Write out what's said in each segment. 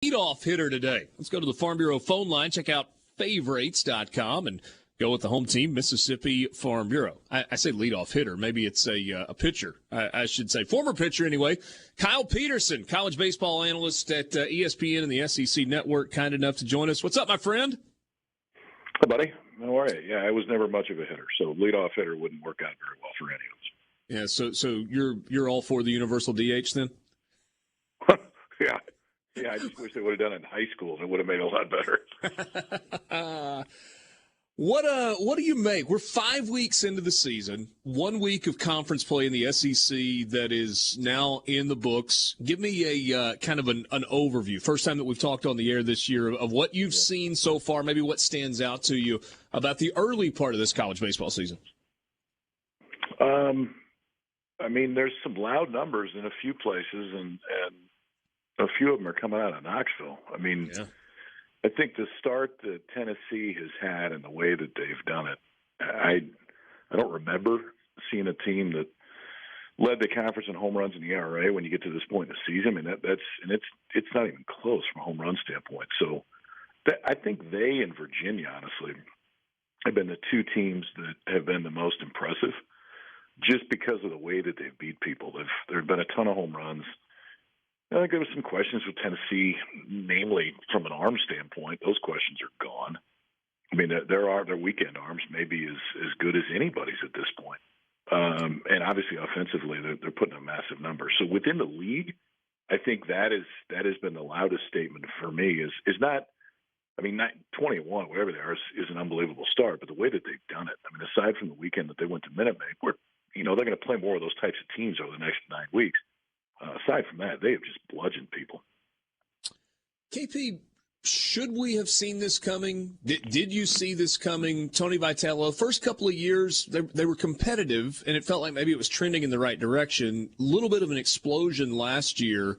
Leadoff hitter today. Let's go to the Farm Bureau phone line, check out favorites.com, and go with the home team, Mississippi Farm Bureau. I say leadoff hitter. Maybe it's a pitcher, I should say. Former pitcher, anyway. Kyle Peterson, college baseball analyst at ESPN and the SEC Network, kind enough to join us. What's up, my friend? Hi, buddy. How are you? Yeah, I was never much of a hitter, so leadoff hitter wouldn't work out very well for any of us. Yeah, so you're all for the universal DH then? Yeah, I just wish they would have done it in high school. It would have made it a lot better. What do you make? We're 5 weeks into the season, 1 week of conference play in the SEC that is now in the books. Give me a kind of an overview. First time that we've talked on the air this year of what you've seen so far, maybe what stands out to you about the early part of this college baseball season. I mean, there's some loud numbers in a few places, and a few of them are coming out of Knoxville. I mean, I think the start that Tennessee has had and the way that they've done it, I don't remember seeing a team that led the conference in home runs in the ERA when you get to this point in the season. I mean, it's not even close from a home run standpoint. So I think they and Virginia, honestly, have been the two teams that have been the most impressive just because of the way that they've beat people. There have been a ton of home runs. I think there was some questions with Tennessee, namely from an arm standpoint. Those questions are gone. I mean, their weekend arms maybe as good as anybody's at this point. And obviously offensively, they're putting a massive number. So within the league, I think that has been the loudest statement for me is not, I mean, 21, whatever they are, is an unbelievable start, but the way that they've done it, I mean, aside from the weekend that they went to Minute Maid, where, they're going to play more of those types of teams over the next 9 weeks. Aside from that, they have just bludgeoned people. KP, should we have seen this coming? Did you see this coming? Tony Vitello, first couple of years, they were competitive, and it felt like maybe it was trending in the right direction. A little bit of an explosion last year.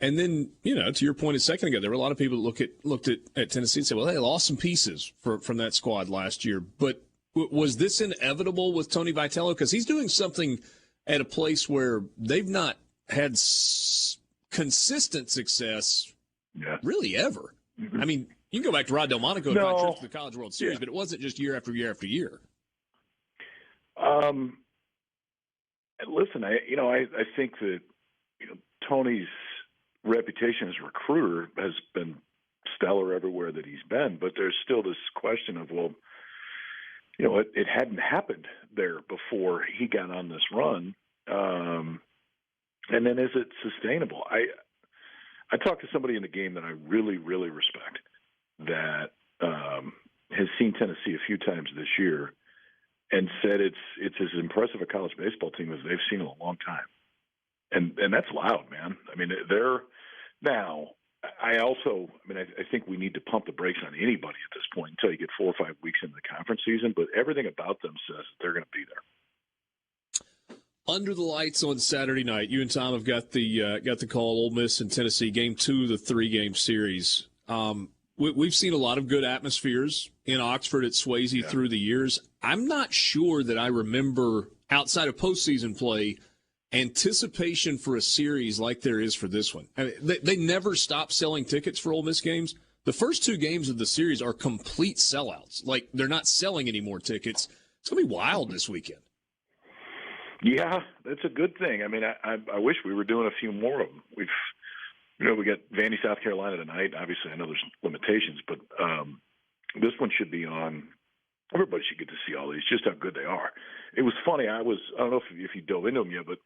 And then, to your point a second ago, there were a lot of people that looked at Tennessee and said, well, they lost some pieces from that squad last year. But was this inevitable with Tony Vitello? Because he's doing something at a place where they've not had consistent success really ever. Mm-hmm. I mean, you can go back to Rod Delmonico and find trips to the College World Series, but it wasn't just year after year after year. Listen, I think that Tony's reputation as a recruiter has been stellar everywhere that he's been, but there's still this question of, well, it hadn't happened there before he got on this run. And then is it sustainable? I talked to somebody in the game that I really, really respect that has seen Tennessee a few times this year and said it's as impressive a college baseball team as they've seen in a long time. And that's loud, man. I mean, I think we need to pump the brakes on anybody at this point until you get 4 or 5 weeks into the conference season, but everything about them says that they're going to be there. Under the lights on Saturday night, you and Tom have got the call. Ole Miss and Tennessee, game 2 of the 3-game series. We've seen a lot of good atmospheres in Oxford at Swayze through the years. I'm not sure that I remember, outside of postseason play, anticipation for a series like there is for this one. I mean, they never stop selling tickets for Ole Miss games. The first 2 games of the series are complete sellouts. Like, they're not selling any more tickets. It's going to be wild this weekend. Yeah, that's a good thing. I mean, I wish we were doing a few more of them. We got Vandy, South Carolina tonight. Obviously, I know there's limitations, but this one should be on. Everybody should get to see all these, just how good they are. It was funny. I don't know if you dove into them yet, but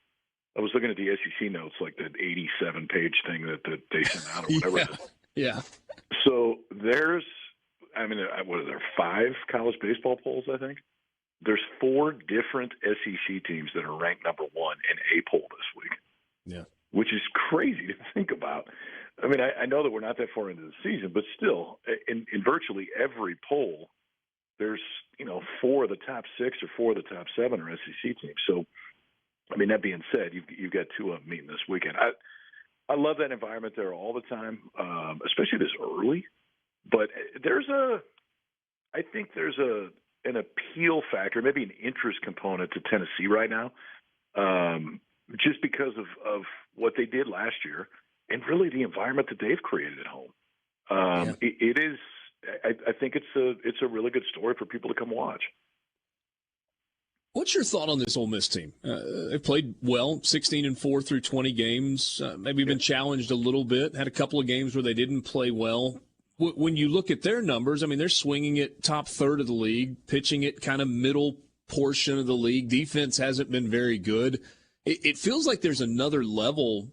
I was looking at the SEC notes, like that 87-page thing that they sent out or whatever. Yeah. So there's, what are there, 5 college baseball polls, I think? There's 4 different SEC teams that are ranked number 1 in a poll this week. Yeah. Which is crazy to think about. I mean, I know that we're not that far into the season, but still, in virtually every poll, there's, 4 of the top 6 or 4 of the top 7 are SEC teams. So, I mean, that being said, you've got 2 of them meeting this weekend. I love that environment there all the time, especially this early. But I think there's an appeal factor, maybe an interest component to Tennessee right now, just because of what they did last year. and really the environment that they've created at home. It is. I think it's a really good story for people to come watch. What's your thought on this Ole Miss team? They played well, 16-4 through 20 games. Maybe been challenged a little bit. Had a couple of games where they didn't play well. When you look at their numbers, I mean, they're swinging it top third of the league, pitching it kind of middle portion of the league. Defense hasn't been very good. It feels like there's another level,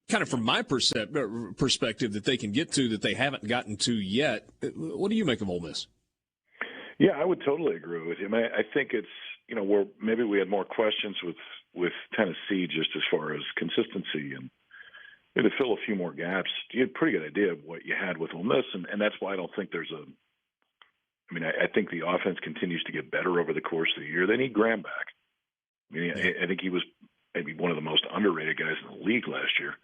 kind of from my perspective, that they can get to that they haven't gotten to yet. What do you make of Ole Miss? Yeah, I would totally agree with you. I mean, I think it's, where maybe we had more questions with Tennessee just as far as consistency and to fill a few more gaps. You had a pretty good idea of what you had with Ole Miss, and that's why I don't think I think the offense continues to get better over the course of the year. They need Graham back. I mean, I think he was maybe one of the most underrated guys in the league last year.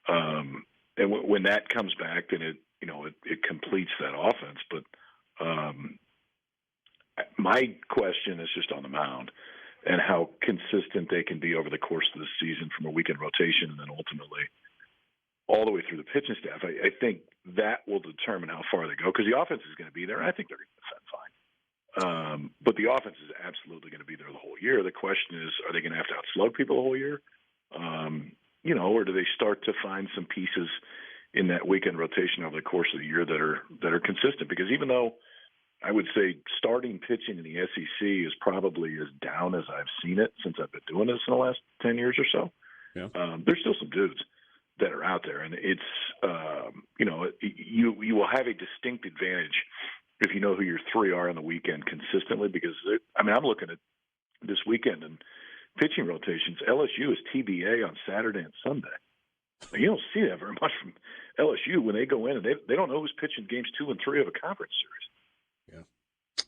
And when that comes back, then it completes that offense. But my question is just on the mound and how consistent they can be over the course of the season from a weekend rotation and then ultimately all the way through the pitching staff. I think that will determine how far they go because the offense is going to be there. I think they're going to defend fine. But the offense is absolutely going to be there the whole year. The question is, are they going to have to outslug people the whole year? Or do they start to find some pieces in that weekend rotation over the course of the year that are consistent? Because even though I would say starting pitching in the SEC is probably as down as I've seen it since I've been doing this in the last 10 years or so, there's still some dudes that are out there. And it's, you will have a distinct advantage if you know who your three are on the weekend consistently because, I'm looking at this weekend and pitching rotations. LSU is TBA on Saturday and Sunday. You don't see that very much from LSU when they go in and they don't know who's pitching games 2 and 3 of a conference series.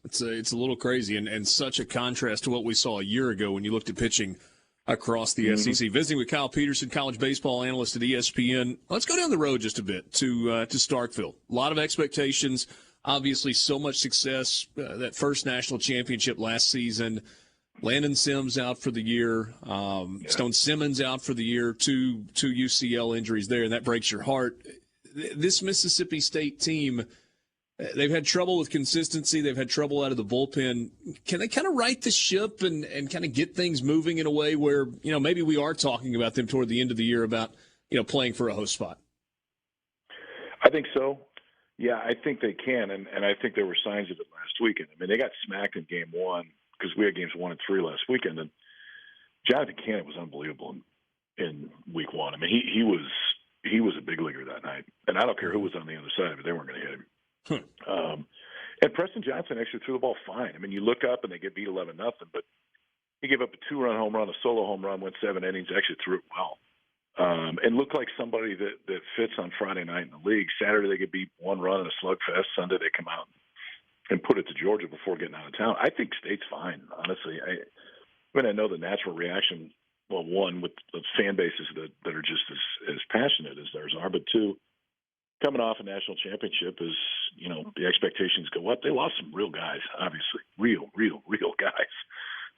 It's a little crazy and such a contrast to what we saw a year ago when you looked at pitching across the SEC. Visiting with Kyle Peterson, college baseball analyst at ESPN. Let's go down the road just a bit to Starkville. A lot of expectations, obviously so much success. That first national championship last season. Landon Sims out for the year. Stone Simmons out for the year. Two UCL injuries there, and that breaks your heart. This Mississippi State team, they've had trouble with consistency. They've had trouble out of the bullpen. Can they kind of right the ship and kind of get things moving in a way where, maybe we are talking about them toward the end of the year about, playing for a host spot? I think so. Yeah, I think they can. And I think there were signs of it last weekend. I mean, they got smacked in game 1 because we had games 1 and 3 last weekend. And Jonathan Cannon was unbelievable in week 1. I mean, he was a big leaguer that night. And I don't care who was on the other side, but they weren't going to hit him. And Preston Johnson actually threw the ball fine. I mean, you look up and they get beat 11-0, but he gave up a 2-run home run, a solo home run, went 7 innings, actually threw it well. And looked like somebody that fits on Friday night in the league. Saturday they get beat 1 run in a slugfest. Sunday they come out and put it to Georgia before getting out of town. I think State's fine, honestly. I know the natural reaction, well, one, with the fan bases that are just as passionate as theirs are, but 2, coming off a national championship is, the expectations go up. They lost some real guys, obviously. Real guys.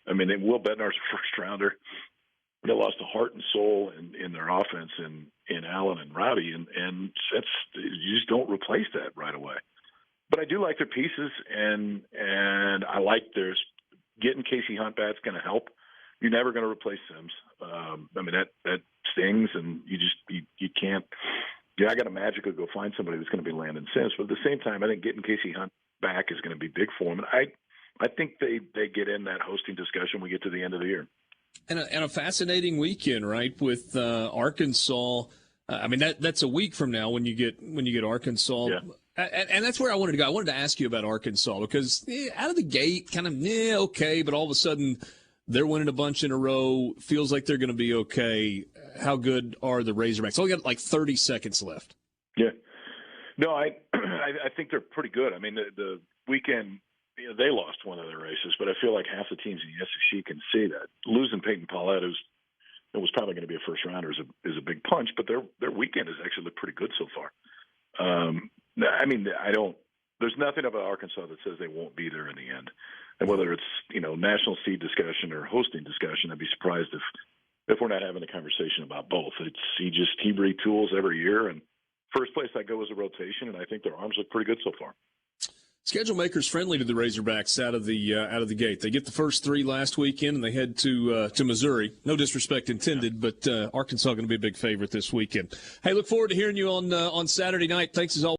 I mean, Will Bednar's a first-rounder. They lost the heart and soul in their offense in Allen and Rowdy, and you just don't replace that right away. But I do like their pieces, and I like getting Casey Hunt back's going to help. You're never going to replace Sims. That stings, and you can't. Yeah, I got to magically go find somebody that's going to be Landon Sims. But at the same time, I think getting Casey Hunt back is going to be big for him. And I think they get in that hosting discussion when we get to the end of the year. And a fascinating weekend, right, with Arkansas. That's a week from now when you get Arkansas. Yeah. And that's where I wanted to go. I wanted to ask you about Arkansas because out of the gate, kind of okay, but all of a sudden they're winning a bunch in a row. Feels like they're going to be okay. How good are the Razorbacks? Only got like 30 seconds left. Yeah. No, I think they're pretty good. I mean, the weekend, they lost one of their races, but I feel like half the teams in the SEC can see that. Losing Peyton Paulette, it was probably going to be a first-rounder, is a big punch, but their weekend has actually looked pretty good so far. There's nothing about Arkansas that says they won't be there in the end. And whether it's, national seed discussion or hosting discussion, I'd be surprised if we're not having a conversation about both. He retools every year, and first place I go is a rotation, and I think their arms look pretty good so far. Schedule makers friendly to the Razorbacks out of the gate. They get the first 3 last weekend, and they head to Missouri. No disrespect intended, but Arkansas going to be a big favorite this weekend. Hey, look forward to hearing you on Saturday night. Thanks as always.